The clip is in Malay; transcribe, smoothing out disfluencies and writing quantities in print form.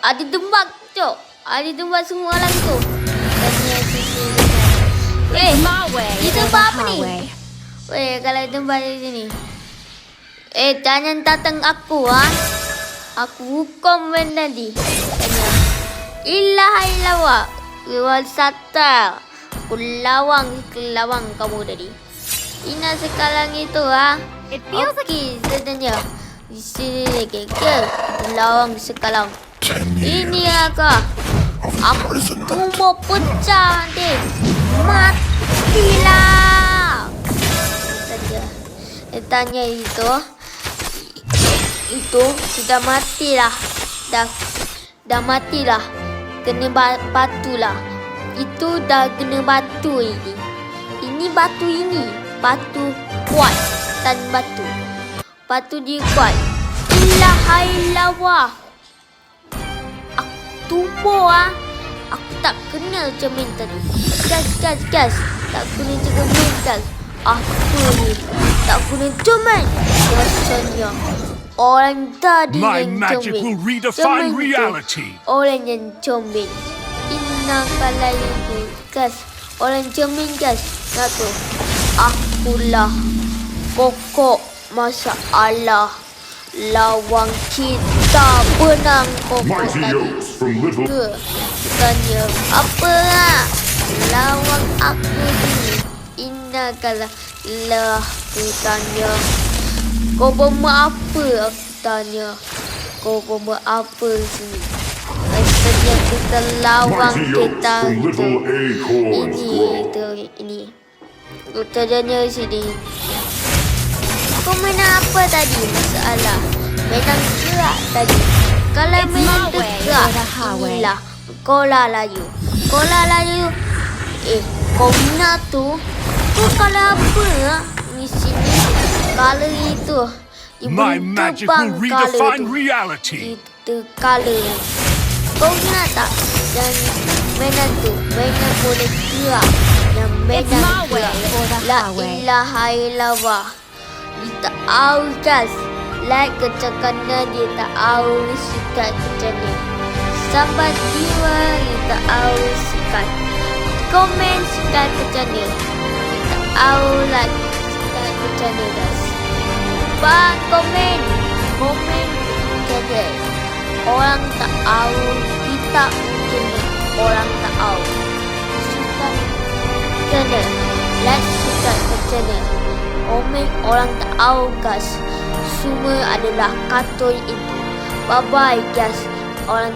Ada tembak, cok. Ada tembak semua orang tu. Tanya sisi dia tembak apa ni? Weh, kalau tembak di sini. Jangan datang aku, ha? Aku hukum benda ni. Tanya. Ilaha illallah. Wal satar. Aku lawang kamu tadi. Ina sekarang itu, ha? Okey, sebenarnya. Di sini ke lawang sekarang. Ini agak. Aku mau pecah nanti. Matilah. Tanya itu sudah matilah. Dah matilah. Kena batu lah. Itu dah kena batu ini. Ini batu ini. Batu kuat dan batu. Batu dia kuat. Ilaha illallah. Aku tumbuk, ha. Aku tak kenal cermin tadi. Gas. Tak kena cermin, gas. Aku ni tak kena cermin. Rasanya orang tadi yang cermin. Orang yang cermin. Inna kalainku, gas. Orang cermin, gas. Satu. Akulah pokok masalah. Lawang kita benang pokok tadi. Tanya apa lah? Lawang aku ni. Inna kalah tanya. Kau berma apa? Aku tanya. Kau berma apa sini? Rasanya kita lawang kita ini. Tanya sini. Kau main apa tadi? Masalah. Menang gerak tadi. Kalau main tegak, inilah. Kola layu. Kau nak tu? Kau kalau apa? Di sini. Kalau itu. My magic will redefine reality. Itu kalau. Kau nak tak? Dan mainan tu. Mainan boleh gerak. Yang mainan gerak. La ilaha illallah. Dia tak tahu, guys. Like kecakanan dia tak tahu sikat kecaknya. Sampai jiwa dia tak tahu sikat. Komen sikat kecaknya. Dia tak tahu like sikat kecaknya, guys. Bang, komen kecaknya. Orang tak tahu. Kita mungkin orang tak tahu. Sikat kecaknya. Like sikat kecaknya. Komen orang tak tahu, guys. Semua adalah kartun itu. Bye-bye, guys. Orang